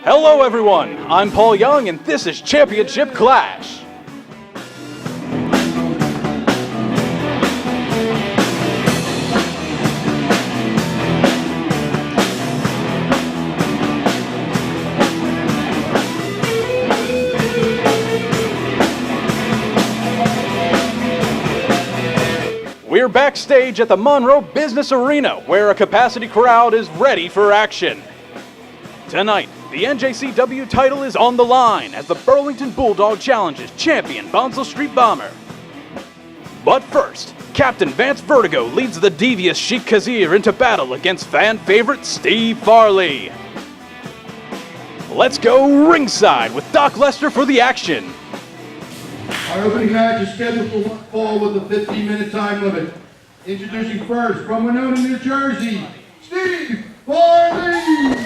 Hello everyone, I'm Paul Young and this is Championship Clash. We're backstage at the Monroe Business Arena where a capacity crowd is ready for action. Tonight, the NJCW title is on the line as the Burlington Bulldog challenges champion Bonsall Street Bomber. But first, Captain Vance Vertigo leads the devious Sheik Cazier into battle against fan favorite Steve Farley. Let's go ringside with Doc Lester for the action. Our opening match is scheduled to fall with a 15-minute time limit. Introducing first, from Winona, New Jersey, Steve Farley!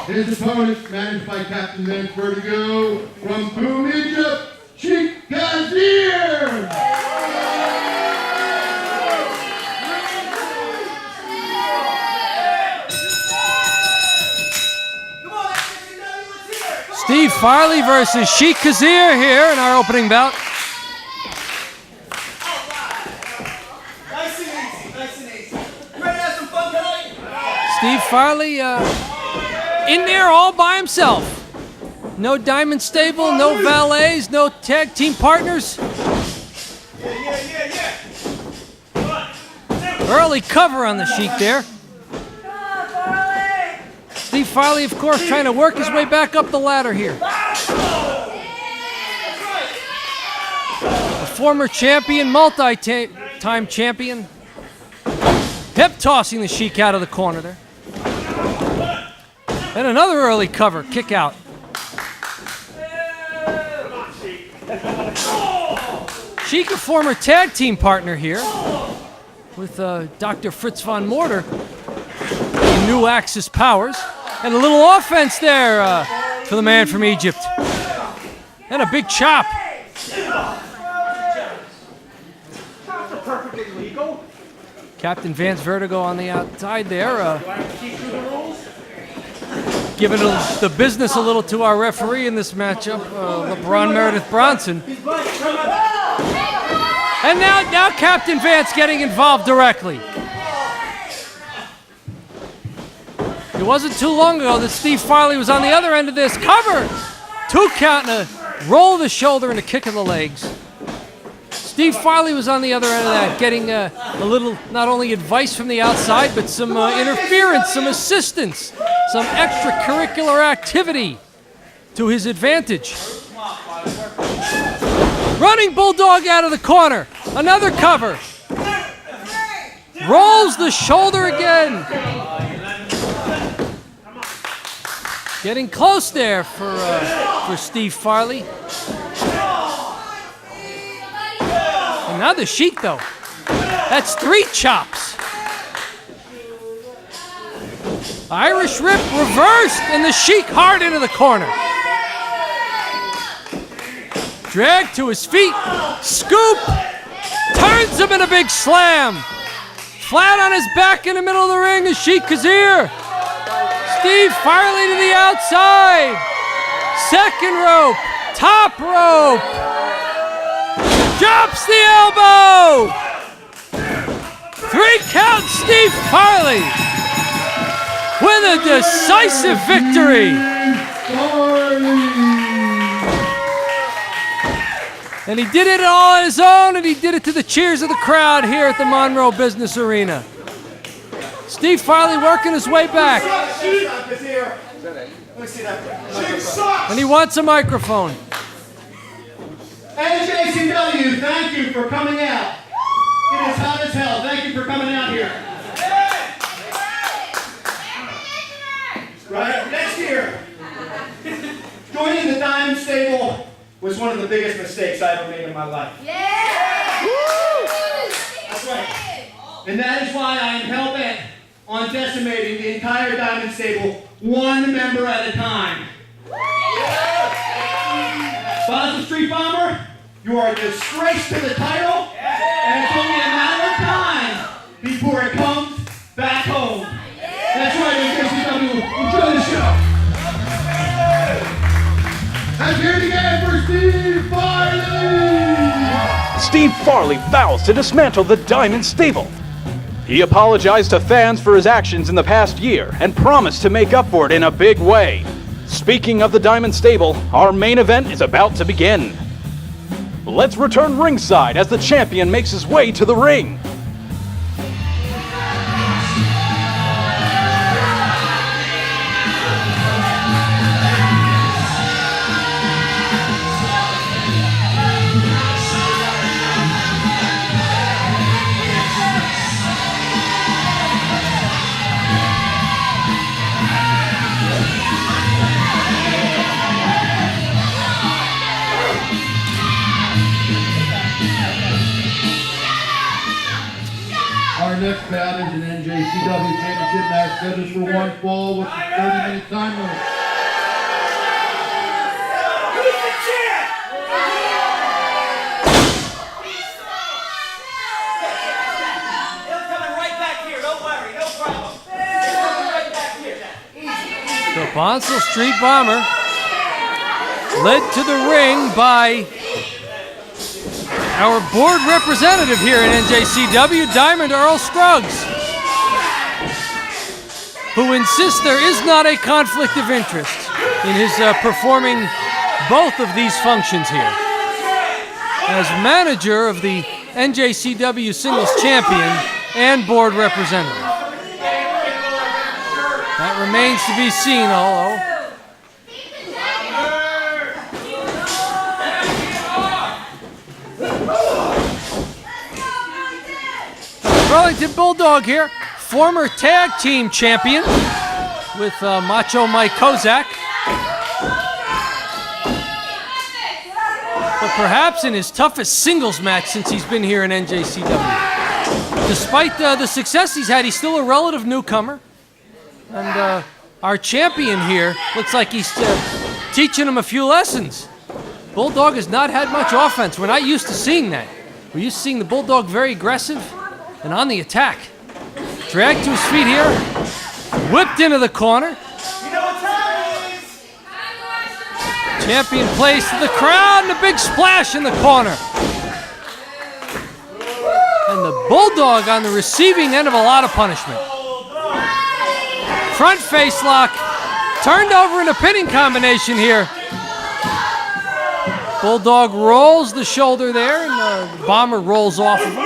His opponent, managed by Captain Vance Vertigo, from Boom, Egypt, Chic, Cazier! Steve Farley versus Sheik Cazier here in our opening bout. Nice and easy, nice and easy. You ready to have some fun tonight? Steve Farley in there all by himself. No diamond stable, no valets, no tag team partners. Yeah. Early cover on the Sheik there. Steve Farley, of course, trying to work his way back up the ladder here. A former champion, multi-time champion. Hip tossing the Sheik out of the corner there. And another early cover, kick out. Sheik, a former tag team partner here with Dr. Fritz von Mortar, New Axis Powers. And a little offense there for the man from Egypt. And a big chop. Captain Vance Vertigo on the outside there. Giving the business a little to our referee in this matchup, LeBron Meredith Bronson. And now Captain Vance getting involved directly. It wasn't too long ago that Steve Farley was on the other end of this. Cover! 2 count and a roll of the shoulder and a kick of the legs. Steve Farley was on the other end of that, getting a little, not only advice from the outside, but some interference, some assistance, some extracurricular activity to his advantage. Running Bulldog out of the corner. Another cover. Rolls the shoulder again. Getting close there for Steve Farley. And now the Sheik, though. That's 3 chops. Irish Rip reversed, and the Sheik hard into the corner. Drag to his feet. Scoop. Turns him in a big slam. Flat on his back in the middle of the ring is Sheik Cazier. Steve Farley to the outside. Second rope. Top rope. Drops the elbow. 3 count Steve Farley with a decisive victory. And he did it all on his own, and he did it to the cheers of the crowd here at the Monroe Business Arena. Steve Farley working his way back. And he wants a microphone. NJCW, thank you for coming out. It is hot as hell. Thank you for coming out here. Right, next year. Joining the Diamond Stable was one of the biggest mistakes I ever made in my life. Yeah! That's right. And that is why I am hell-bent on decimating the entire Diamond Stable, 1 member at a time. Bonsall Street Bomber, you are a disgrace to the title, and it's only a matter of time before before it comes back home. That's right, NJCW. Enjoy the show. Let's hear it again for Steve Farley! Steve Farley vows to dismantle the Diamond Stable. He apologized to fans for his actions in the past year and promised to make up for it in a big way. Speaking of the Diamond Stable, our main event is about to begin. Let's return ringside as the champion makes his way to the ring. Our next bout is an NJCW Championship match scheduled for one fall with a 30-minute time limit. Who's the champ? He'll coming right back here. Don't worry, no problem. He'll coming right back here now. The Bonsall Street Bomber led to the ring by our board representative here at NJCW, Diamond Earl Scruggs, who insists there is not a conflict of interest in his performing both of these functions here. As manager of the NJCW Singles Champion and board representative. That remains to be seen, although. Burlington Bulldog here, former tag team champion with Macho Mike Kozak. But perhaps in his toughest singles match since he's been here in NJCW. Despite the success he's had, he's still a relative newcomer. And our champion here looks like he's teaching him a few lessons. Bulldog has not had much offense. We're not used to seeing that. We're used to seeing the Bulldog very aggressive and on the attack. Dragged to his feet here, whipped into the corner. Champion plays to the crowd and a big splash in the corner. And the Bulldog on the receiving end of a lot of punishment. Front face lock, turned over in a pinning combination here. Bulldog rolls the shoulder there and the Bomber rolls off of him.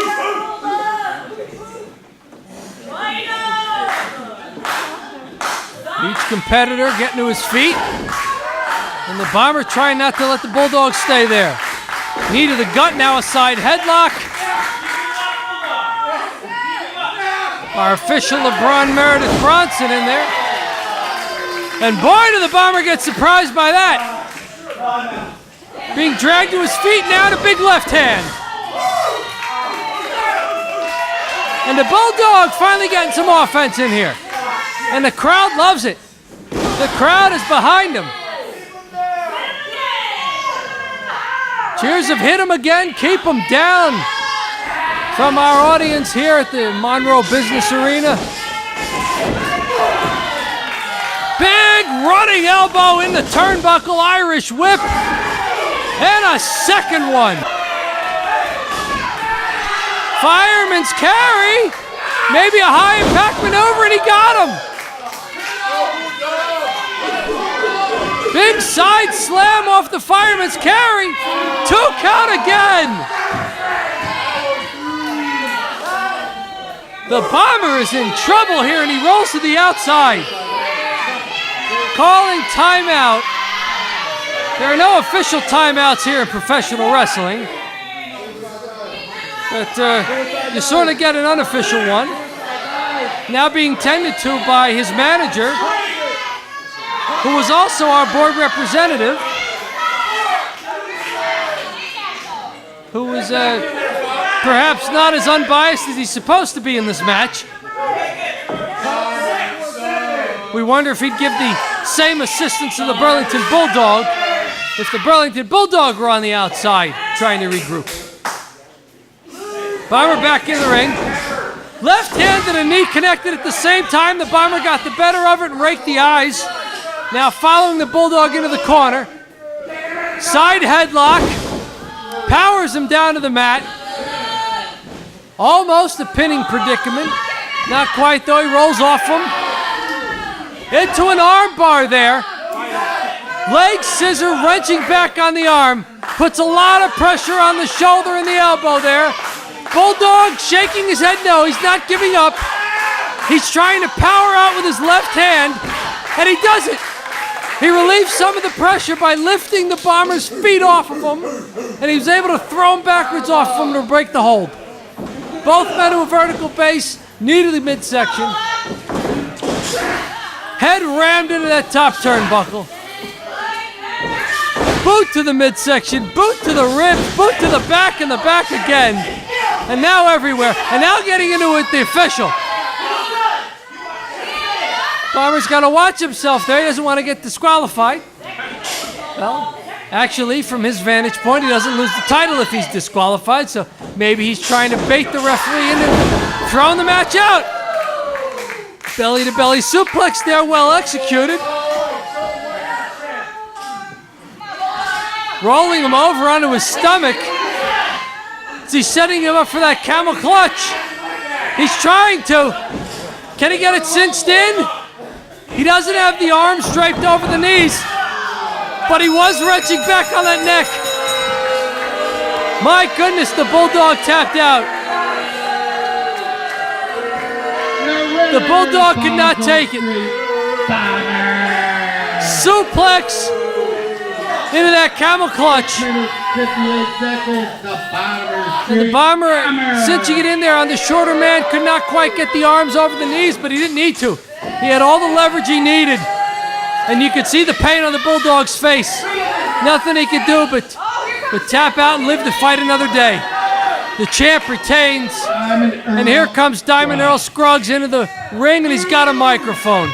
Each competitor getting to his feet. And the Bomber trying not to let the Bulldog stay there. Knee to the gut, now a side headlock. Our official LeBron Meredith Bronson in there. And boy, did the Bomber get surprised by that. Being dragged to his feet now and a big left hand. And the Bulldog finally getting some offense in here. And the crowd loves it. The crowd is behind him. Cheers have hit him again, keep him down. From our audience here at the Monroe Business Arena. Big running elbow in the turnbuckle, Irish whip. And a second one. Fireman's carry. Maybe a high impact maneuver and he got him. Big side slam off the fireman's carry. 2 count again. The Bomber is in trouble here and he rolls to the outside. Calling timeout. There are no official timeouts here in professional wrestling. But you sort of get an unofficial one. Now being tended to by his manager, who was also our board representative, who was perhaps not as unbiased as he's supposed to be in this match. We wonder if he'd give the same assistance to the Burlington Bulldog if the Burlington Bulldog were on the outside trying to regroup. Bomber back in the ring. Left hand and a knee connected at the same time. The Bomber got the better of it and raked the eyes. Now following the Bulldog into the corner. Side headlock. Powers him down to the mat. Almost a pinning predicament. Not quite though, he rolls off him. Into an arm bar there. Leg scissor wrenching back on the arm. Puts a lot of pressure on the shoulder and the elbow there. Bulldog shaking his head no, he's not giving up. He's trying to power out with his left hand, and he does it. He relieves some of the pressure by lifting the Bomber's feet off of him, and he was able to throw him backwards off of him to break the hold. Both men to a vertical base, knee to the midsection. Head rammed into that top turnbuckle. Boot to the midsection, boot to the ribs, boot to the back and the back again. And now everywhere. And now getting into it, the official. Bomber's got to watch himself there. He doesn't want to get disqualified. Well, actually, from his vantage point, he doesn't lose the title if he's disqualified. So maybe he's trying to bait the referee into throwing the match out. Belly-to-belly suplex there, well executed. Rolling him over onto his stomach. He's setting him up for that camel clutch. He's trying to. Can he get it cinched in? He doesn't have the arms draped over the knees, but he was wrenching back on that neck. My goodness, the Bulldog tapped out. The Bulldog could not take it. Suplex into that camel clutch. 58 seconds. The Bomber cinching it in there on the shorter man, could not quite get the arms over the knees, but he didn't need to. He had all the leverage he needed. And you could see the pain on the Bulldog's face. Nothing he could do but tap out and live to fight another day. The champ retains. And here comes Diamond Earl Scruggs into the ring, and he's got a microphone.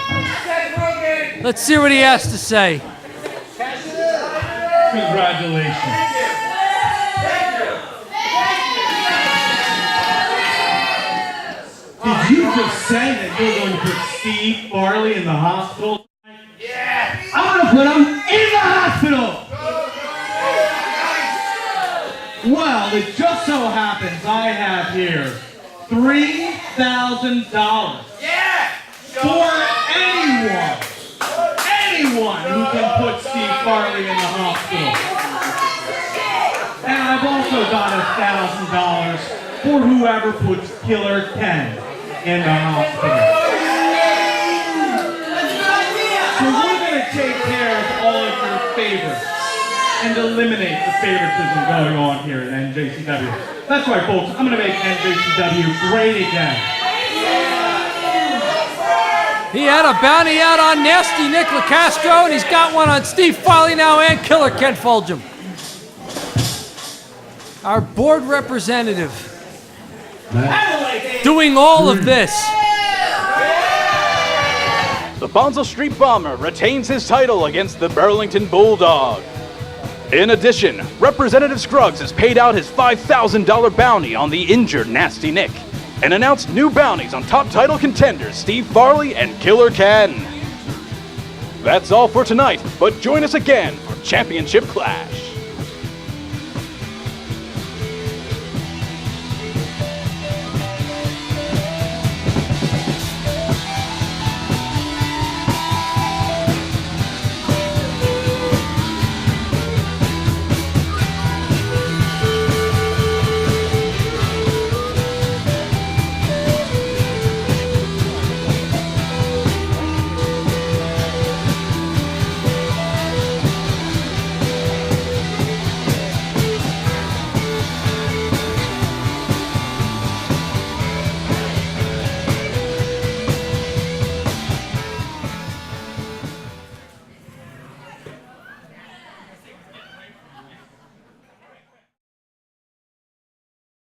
Let's see what he has to say. Congratulations. Did you just say that you're going to put Steve Farley in the hospital? Yeah! I'm going to put him in the hospital! Well, it just so happens I have here $3,000. Yeah! For anyone who can put Steve Farley in the hospital. And I've also got $1,000 for whoever puts Killer Ken in the hospital. So we're going to take care of all of your favorites and eliminate the favoritism going on here in NJCW. That's right, folks. I'm going to make NJCW great again. He had a bounty out on Nasty Nick LaCastro, and he's got one on Steve Farley now and Killer Ken Fulgham. Our board representative doing all of this. The Bonsall Street Bomber retains his title against the Burlington Bulldog. In addition, Representative Scruggs has paid out his $5,000 bounty on the injured Nasty Nick and announced new bounties on top title contenders Steve Farley and Killer Ken. That's all for tonight, but join us again for Championship Clash.